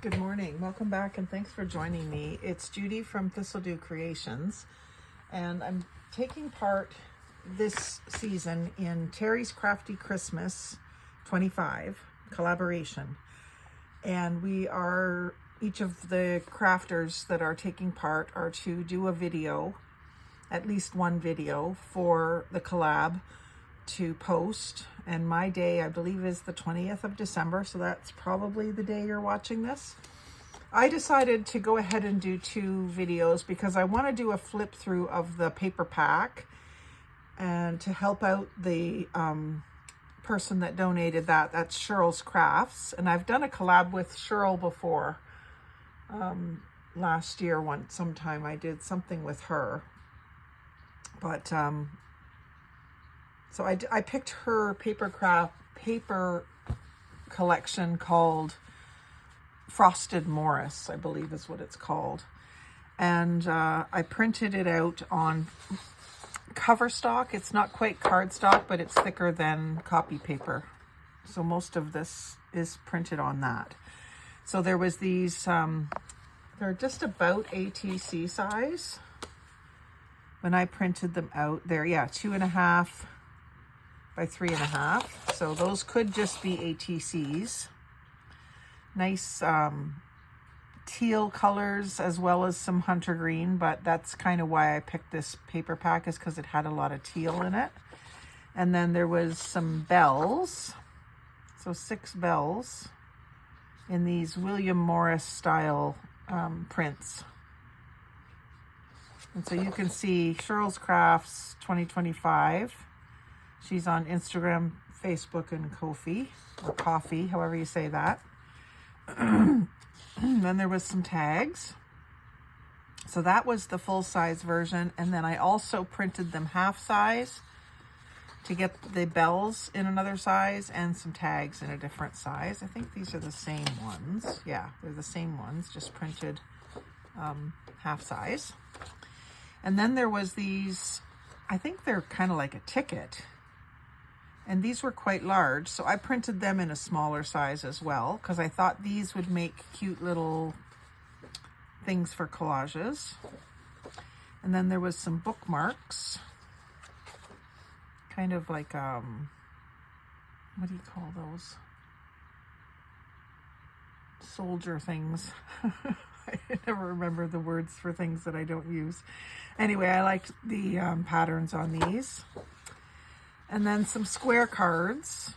Good morning. Welcome back and thanks for joining me. It's Judy from Thistledew Creations, and I'm taking part this season in Teri's Crafty Christmas 25 collaboration. And we are, each of the crafters that are taking part are to do a video, at least one video for the collab to post. And my day, I believe, is the 20th of December, so that's probably the day you're watching this. I decided to go ahead and do two videos because I want to do a flip through of the paper pack and to help out the person that donated that. That's Sherl's Crafts, and I've done a collab with Sherl before. Last year, sometime I did something with her, but so I picked her paper collection called Frosted Morris, I believe is what it's called. And I printed it out on cover stock. It's not quite cardstock, but it's thicker than copy paper. So most of this is printed on that. So there was these, they're just about ATC size. When I printed them out, they're, 2.5 by 3.5. So those could just be ATCs. Nice teal colors as well as some hunter green, but that's kind of why I picked this paper pack, is because it had a lot of teal in it. And then there was some bells. So 6 bells in these William Morris style prints. And so you can see Sherl's Crafts 2025. She's on Instagram, Facebook, and Ko-fi, or Coffee, however you say that. Then there was some tags. So that was the full-size version. And then I also printed them half size to get the bells in another size and some tags in a different size. I think these are the same ones. Yeah, they're the same ones, just printed half size. And then there was these, I think they're kind of like a ticket. And these were quite large, so I printed them in a smaller size as well, because I thought these would make cute little things for collages. And then there was some bookmarks, kind of like, what do you call those? Soldier things. I never remember the words for things that I don't use. Anyway, I liked the patterns on these. And then some square cards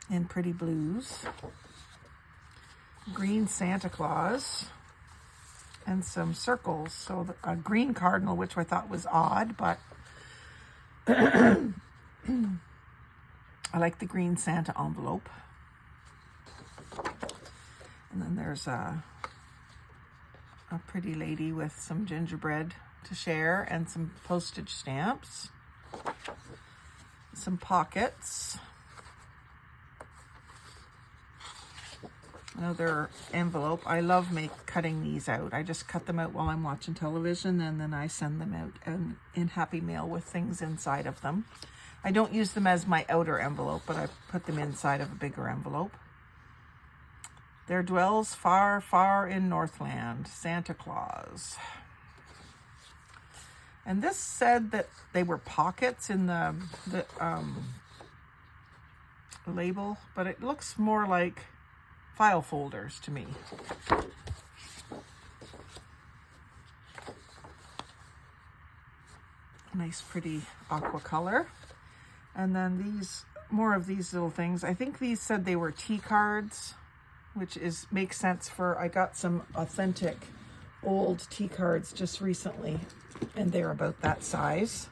in pretty blues, green Santa Claus, and some circles. So a green cardinal, which I thought was odd, but I like the green Santa envelope. And then there's a pretty lady with some gingerbread to share and some postage stamps. Some pockets, another envelope. I love cutting these out. I just cut them out while I'm watching television, and then I send them out in Happy Mail with things inside of them. I don't use them as my outer envelope, but I put them inside of a bigger envelope. There dwells far, far in Northland, Santa Claus. And this said that they were pockets in the label, but it looks more like file folders to me. Nice, pretty aqua color. And then more of these little things. I think these said they were tea cards, which makes sense for, I got some authentic old tea cards just recently, and they're about that size.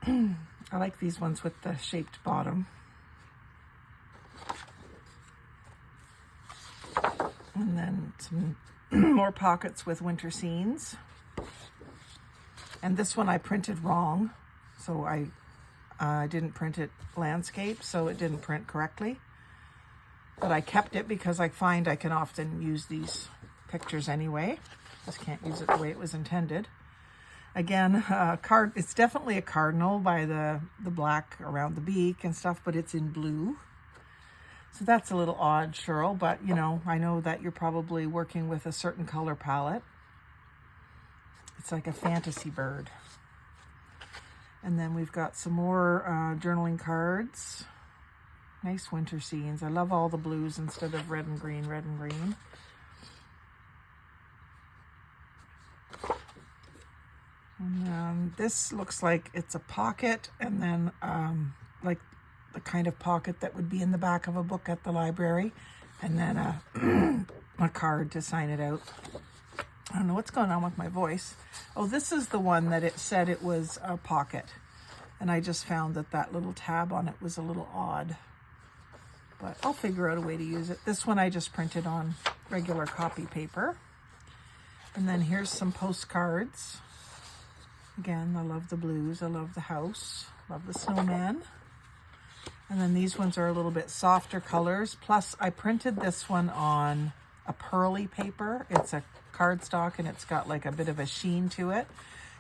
I like these ones with the shaped bottom. And then some more pockets with winter scenes. And this one I printed wrong, so I didn't print it landscape, so it didn't print correctly. But I kept it because I find I can often use these pictures anyway. Just can't use it the way it was intended. Again, it's definitely a cardinal by the black around the beak and stuff, but it's in blue. So that's a little odd, Sherl, but you know, I know that you're probably working with a certain color palette. It's like a fantasy bird. And then we've got some more journaling cards. Nice winter scenes. I love all the blues instead of red and green, red and green. And this looks like it's a pocket, and then like the kind of pocket that would be in the back of a book at the library, and then a card to sign it out. I don't know what's going on with my voice. Oh, this is the one that it said it was a pocket, and I just found that that little tab on it was a little odd, but I'll figure out a way to use it. This one I just printed on regular copy paper. And then here's some postcards. Again, I love the blues, I love the house, love the snowman. And then these ones are a little bit softer colors. Plus, I printed this one on a pearly paper. It's a cardstock, and it's got like a bit of a sheen to it.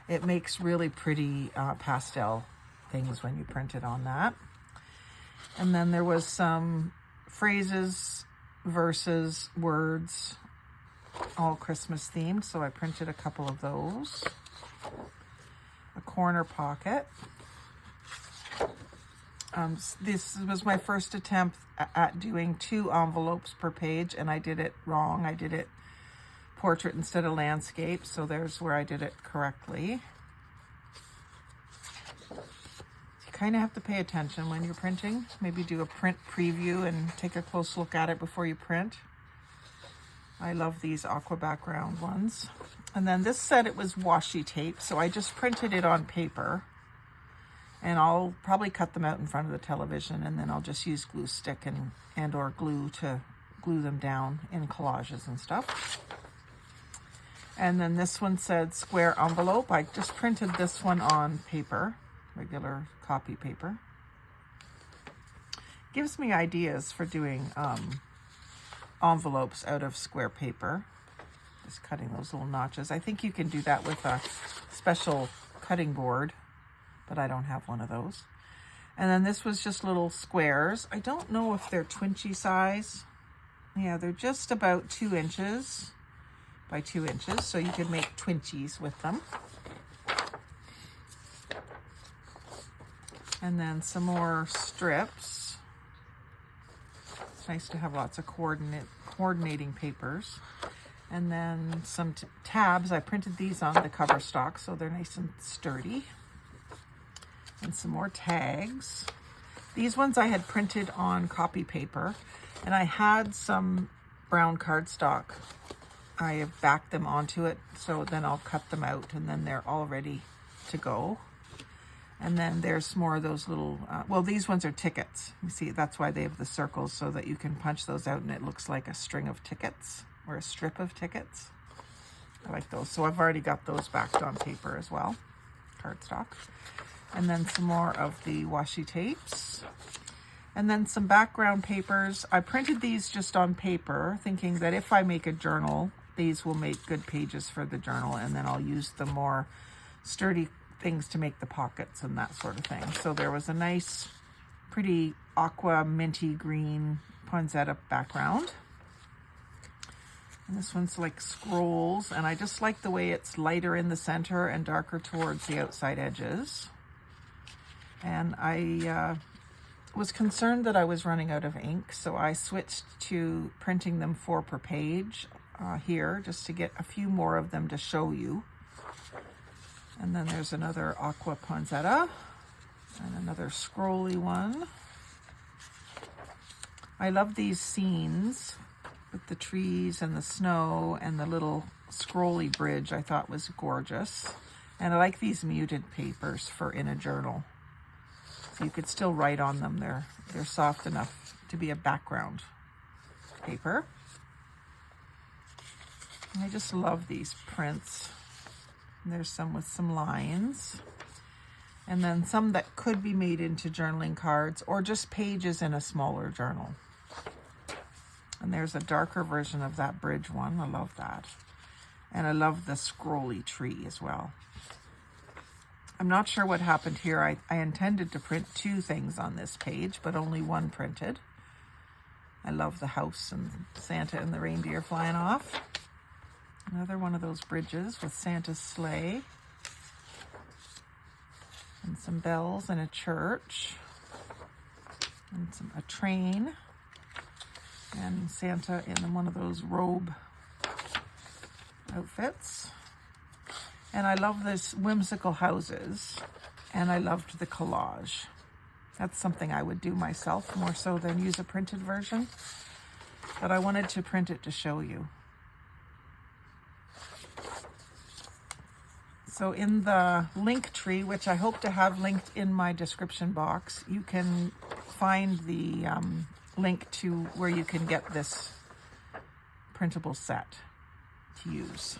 It makes really pretty pastel things when you print it on that. And then there was some phrases, verses, words, all Christmas themed. So I printed a couple of those. A corner pocket. This was my first attempt at doing 2 envelopes per page, and I did it wrong. I did it portrait instead of landscape, so there's where I did it correctly. You kind of have to pay attention when you're printing. Maybe do a print preview and take a close look at it before you print. I love these aqua background ones. And then this said it was washi tape, so I just printed it on paper. And I'll probably cut them out in front of the television, and then I'll just use glue stick and or glue to glue them down in collages and stuff. And then this one said square envelope. I just printed this one on paper, regular copy paper. Gives me ideas for doing envelopes out of square paper. Just cutting those little notches. I think you can do that with a special cutting board, but I don't have one of those. And then this was just little squares. I don't know if they're twinchy size. Yeah, they're just about 2 inches by 2 inches, so you could make twinchies with them. And then some more strips. It's nice to have lots of coordinating papers. And then some tabs. I printed these on the cover stock, so they're nice and sturdy. And some more tags. These ones I had printed on copy paper, and I had some brown cardstock. I have backed them onto it, so then I'll cut them out, and then they're all ready to go. And then there's more of those little, well, these ones are tickets. You see, that's why they have the circles, so that you can punch those out and it looks like a string of tickets or a strip of tickets. I like those. So I've already got those backed on paper as well, cardstock. And then some more of the washi tapes. And then some background papers. I printed these just on paper, thinking that if I make a journal, these will make good pages for the journal, and then I'll use the more sturdy things to make the pockets and that sort of thing. So there was a nice, pretty aqua minty green poinsettia background. And this one's like scrolls, and I just like the way it's lighter in the center and darker towards the outside edges. And I was concerned that I was running out of ink, so I switched to printing them 4 per page here, just to get a few more of them to show you. And then there's another aqua poinsettia and another scrolly one. I love these scenes with the trees and the snow and the little scrolly bridge. I thought was gorgeous. And I like these muted papers for in a journal. So you could still write on them. They're soft enough to be a background paper. And I just love these prints. And there's some with some lines. And then some that could be made into journaling cards or just pages in a smaller journal. And there's a darker version of that bridge one. I love that. And I love the scrolly tree as well. I'm not sure what happened here. I intended to print 2 things on this page, but only one printed. I love the house and Santa and the reindeer flying off. Another one of those bridges with Santa's sleigh. And some bells and a church. And a train. And Santa in one of those robe outfits. And I love this whimsical houses. And I loved the collage. That's something I would do myself more so than use a printed version. But I wanted to print it to show you. So in the link tree, which I hope to have linked in my description box, you can find the link to where you can get this printable set to use.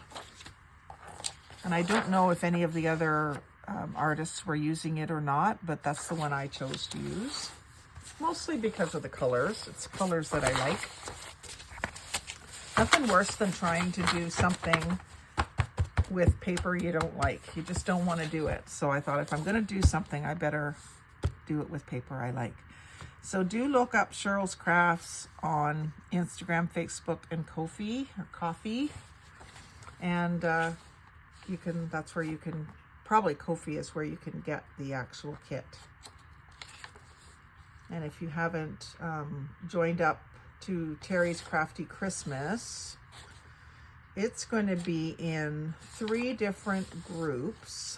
And I don't know if any of the other artists were using it or not, but that's the one I chose to use. Mostly because of the colors. It's colors that I like. Nothing worse than trying to do something with paper you don't like. You just don't want to do it. So I thought if I'm going to do something, I better do it with paper I like. So do look up Sherl's Crafts on Instagram, Facebook, and Ko-fi or Coffee. And that's where you can, probably Ko-fi is where you can get the actual kit. And if you haven't joined up to Teri's Crafty Christmas, it's going to be in 3 different groups,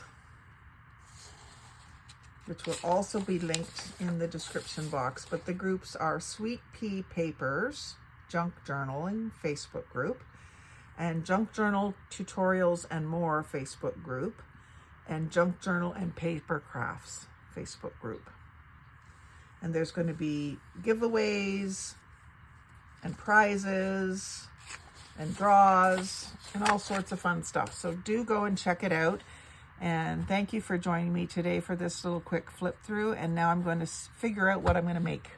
which will also be linked in the description box. But the groups are Sweet Pea Papers, Junk Journaling Facebook group, and Junk Journal Tutorials and More Facebook group, and Junk Journal and Paper Crafts Facebook group. And there's going to be giveaways and prizes and draws and all sorts of fun stuff. So do go and check it out. And thank you for joining me today for this little quick flip through. And now I'm going to figure out what I'm going to make.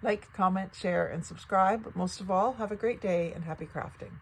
Like, comment, share, and subscribe. But most of all, have a great day and happy crafting.